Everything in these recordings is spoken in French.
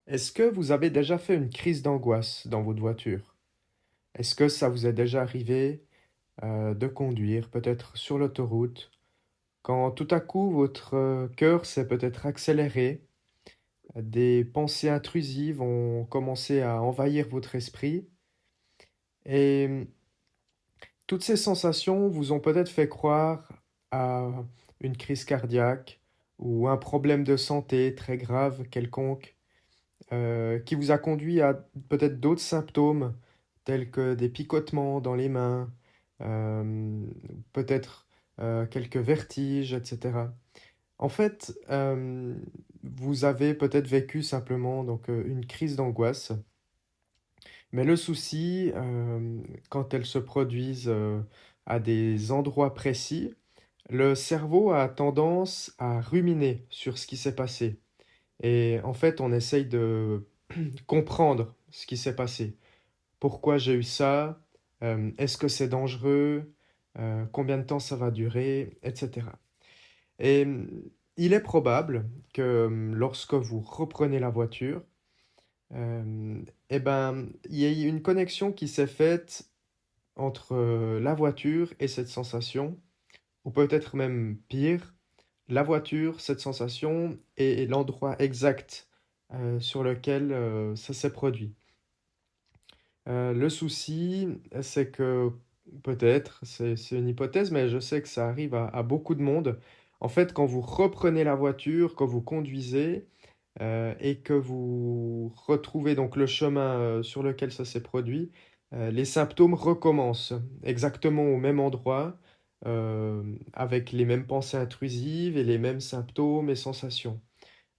Est-ce que vous avez déjà fait une crise d'angoisse dans votre voiture? Est-ce que ça vous est déjà arrivé, de conduire, peut-être sur l'autoroute, quand tout à coup votre, cœur s'est peut-être accéléré, des pensées intrusives ont commencé à envahir votre esprit et toutes ces sensations vous ont peut-être fait croire à une crise cardiaque ou un problème de santé très grave quelconque? Qui vous a conduit à peut-être d'autres symptômes tels que des picotements dans les mains, peut-être, quelques vertiges et cetera. En fait, vous avez peut-être vécu simplement donc, une crise d'angoisse, mais le souci, quand elles se produisent, à des endroits précis, le cerveau a tendance à ruminer sur ce qui s'est passé et en fait, on essaye de comprendre ce qui s'est passé. Pourquoi j'ai eu ça? Est-ce que c'est dangereux? Combien de temps ça va durer? Et cetera. Et il est probable que, lorsque vous reprenez la voiture, et ben, il y ait une connexion qui s'est faite entre, la voiture et cette sensation, ou peut-être même pire, la voiture, cette sensation et l'endroit exact, sur lequel, ça s'est produit. Le souci, c'est que peut-être, c'est une hypothèse, mais je sais que ça arrive à beaucoup de monde. En fait, quand vous reprenez la voiture, quand vous conduisez, et que vous retrouvez donc le chemin, sur lequel ça s'est produit, les symptômes recommencent exactement au même endroit, avec les mêmes pensées intrusives et les mêmes symptômes et sensations.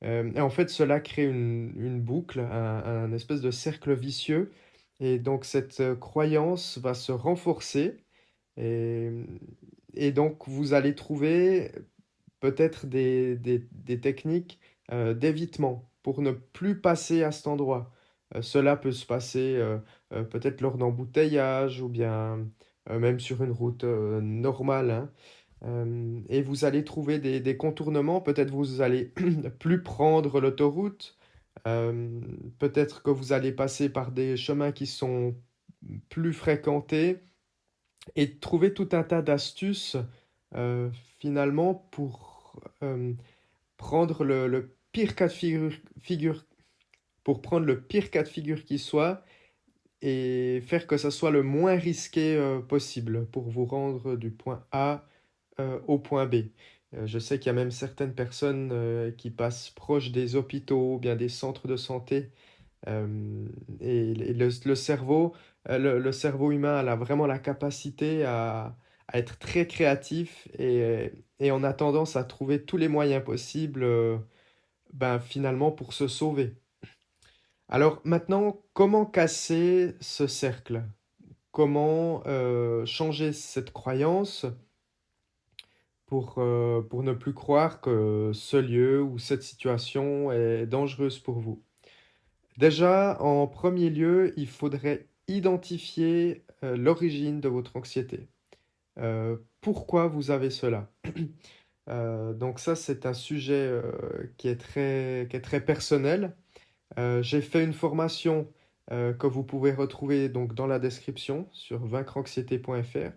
Et en fait, cela crée une boucle, un espèce de cercle vicieux et donc cette, croyance va se renforcer et et donc vous allez trouver peut-être des techniques, d'évitement pour ne plus passer à cet endroit. Cela peut se passer, peut-être lors d'embouteillages ou bien, même sur une route, normale, hein. Et vous allez trouver des contournements, peut-être vous allez plus prendre l'autoroute, peut-être que vous allez passer par des chemins qui sont plus fréquentés et trouver tout un tas d'astuces, finalement pour, prendre le pire cas de figure pour prendre le pire cas de figure qui soit et faire que ça soit le moins risqué, possible pour vous rendre du point A au point B. Je sais qu'il y a même certaines personnes, qui passent proches des hôpitaux ou bien des centres de santé, et le cerveau, le cerveau humain a vraiment la capacité à être très créatif et on a tendance à trouver tous les moyens possibles, ben, finalement pour se sauver. Alors maintenant, comment casser ce cercle? Comment, changer cette croyance pour ne plus croire que ce lieu ou cette situation est dangereuse pour vous. Déjà, en premier lieu, il faudrait identifier, l'origine de votre anxiété. Pourquoi vous avez cela? Donc ça, c'est un sujet, qui est très personnel. J'ai fait une formation, que vous pouvez retrouver donc dans la description sur vaincreanxiété.fr,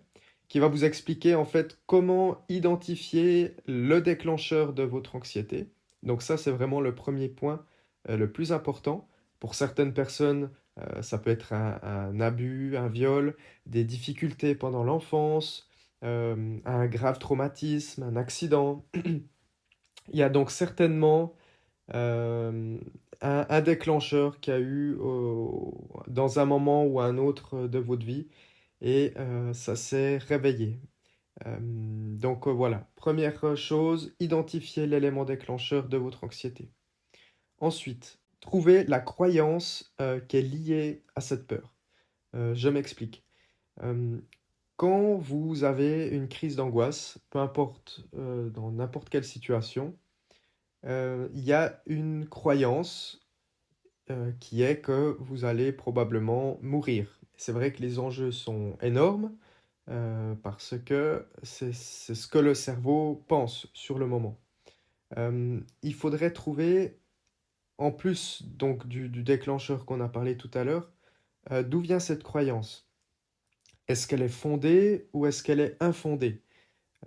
qui va vous expliquer en fait comment identifier le déclencheur de votre anxiété. Donc ça, c'est vraiment le premier point, le plus important. Pour certaines personnes, ça peut être un abus, un viol, des difficultés pendant l'enfance, un grave traumatisme, un accident. Il y a donc certainement un déclencheur qui a eu dans un moment ou un autre de votre vie et ça s'est réveillé. Donc voilà, première chose, identifier l'élément déclencheur de votre anxiété. Ensuite, trouver la croyance qui est liée à cette peur. Je m'explique. Hem, Quand vous avez une crise d'angoisse, peu importe, dans n'importe quelle situation, il y a une croyance qui est que vous allez probablement mourir. C'est vrai que les enjeux sont énormes, parce que c'est ce que le cerveau pense sur le moment. Il faudrait trouver en plus donc du déclencheur qu'on a parlé tout à l'heure, d'où vient cette croyance? Est-ce qu'elle est fondée ou est-ce qu'elle est infondée?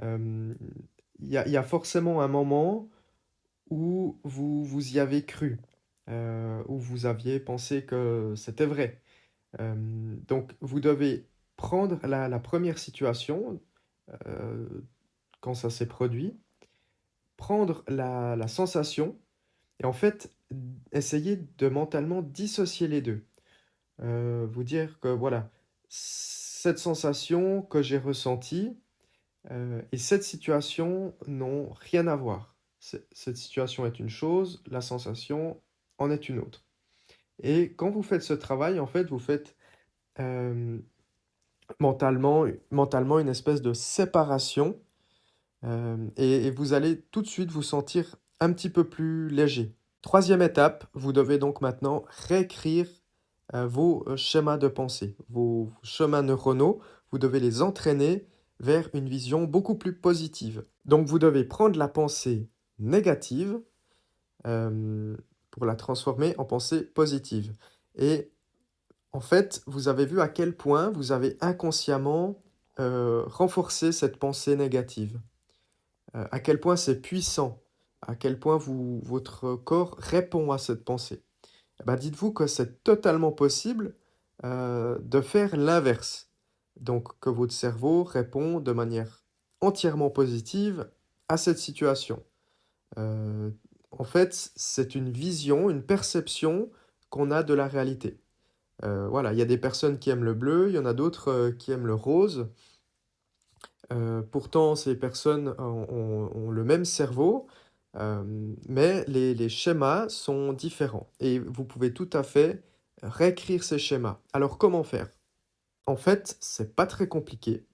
Hem, il y a forcément un moment où vous y avez cru, où vous aviez pensé que c'était vrai. Donc vous devez prendre la 1re situation, heu, quand ça s'est produit, prendre la sensation et en fait, essayer de mentalement dissocier les 2. Vous dire que voilà, cette sensation que j'ai ressentie, et cette situation n'ont rien à voir. Cette situation est une chose, la sensation en est une autre. Et quand vous faites ce travail, en fait, vous faites, hem, mentalement une espèce de séparation, et vous allez tout de suite vous sentir un petit peu plus léger. 3e étape, vous devez donc maintenant réécrire, vos, schémas de pensée, vos chemins neuronaux. Vous devez les entraîner vers une vision beaucoup plus positive. Donc vous devez prendre la pensée négative, hem, pour la transformer en pensée positive. Et en fait, vous avez vu à quel point vous avez inconsciemment, renforcé cette pensée négative. À quel point c'est puissant, à quel point votre corps répond à cette pensée. Eh bah, dites-vous que c'est totalement possible, de faire l'inverse. Donc que votre cerveau répond de manière entièrement positive à cette situation. Heu, En fait, c'est une vision, une perception qu'on a de la réalité. Voilà, il y a des personnes qui aiment le bleu, il y en a d'autres, qui aiment le rose. Pourtant ces personnes ont le même cerveau, mais les schémas sont différents et vous pouvez tout à fait réécrire ces schémas. Alors comment faire? En fait, c'est pas très compliqué.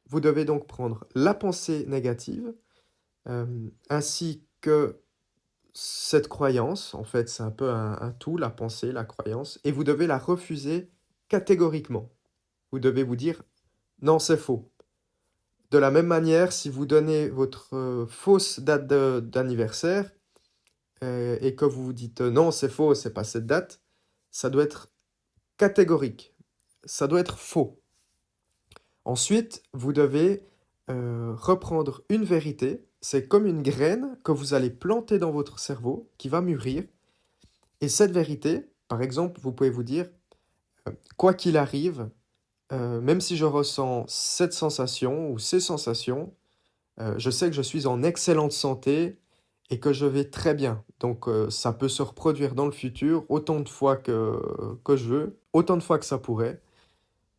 Vous devez donc prendre la pensée négative, ainsi que cette croyance, en fait, c'est un peu un tout, la pensée, la croyance, et vous devez la refuser catégoriquement. Vous devez vous dire: «Non, c'est faux». De la même manière, si vous donnez votre, fausse date d'anniversaire, et que vous vous dites: «Non, c'est faux, c'est pas cette date», ça doit être catégorique. Ça doit être faux. Ensuite, vous devez, reprendre une vérité. C'est comme une graine que vous allez planter dans votre cerveau, qui va mûrir et cette vérité, par exemple, vous pouvez vous dire: «Quoi qu'il arrive, même si je ressens cette sensation ou ces sensations, je sais que je suis en excellente santé et que je vais très bien. Donc, ça peut se reproduire dans le futur autant de fois que je veux, autant de fois que ça pourrait.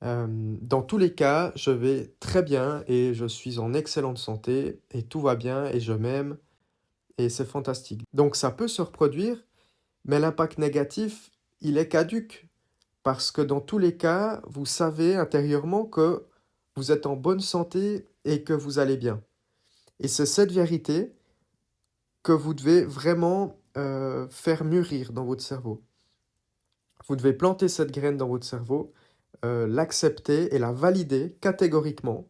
Dans tous les cas, je vais très bien et je suis en excellente santé et tout va bien et je m'aime et c'est fantastique». Donc ça peut se reproduire, mais l'impact négatif, il est caduque parce que dans tous les cas, vous savez intérieurement que vous êtes en bonne santé et que vous allez bien. Et c'est cette vérité que vous devez vraiment, faire mûrir dans votre cerveau. Vous devez planter cette graine dans votre cerveau, l'accepter et la valider catégoriquement,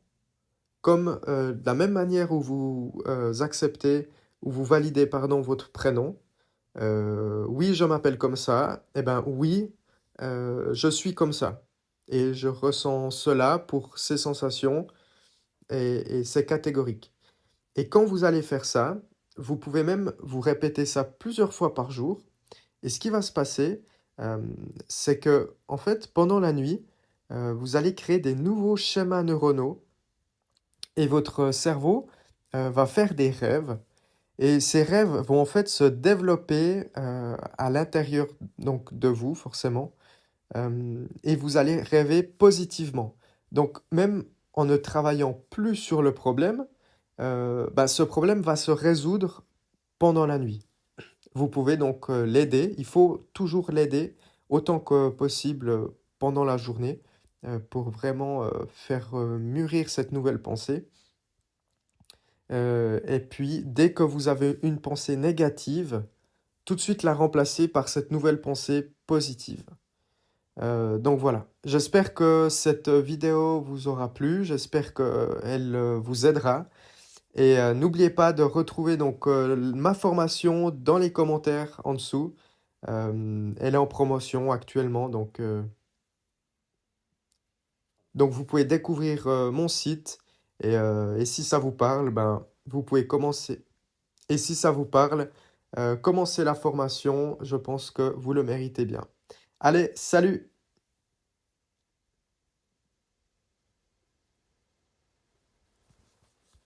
comme, de la même manière où vous, acceptez ou vous validez, pardon, votre prénom. «Oui, je m'appelle comme ça», et ben, oui, je suis comme ça et je ressens cela pour ces sensations et c'est catégorique. Et quand vous allez faire ça, vous pouvez même vous répéter ça plusieurs fois par jour. Et ce qui va se passer, c'est que, en fait, pendant la nuit, vous allez créer des nouveaux schémas neuronaux et votre cerveau, va faire des rêves. Et ces rêves vont en fait se développer, à l'intérieur donc de vous forcément, et vous allez rêver positivement. Donc même en ne travaillant plus sur le problème, bah, ce problème va se résoudre pendant la nuit. Vous pouvez donc, l'aider, il faut toujours l'aider autant que possible, pendant la journée, pour vraiment, faire, mûrir cette nouvelle pensée. Et puis dès que vous avez une pensée négative, tout de suite la remplacer par cette nouvelle pensée positive. Donc voilà, j'espère que cette vidéo vous aura plu, j'espère qu'elle, vous aidera. Et n'oubliez pas de retrouver donc, ma formation dans les commentaires en dessous. Elle est en promotion actuellement, donc vous pouvez découvrir, mon site et si ça vous parle, ben, vous pouvez commencer et si ça vous parle, commencez la formation, je pense que vous le méritez bien. Allez, salut!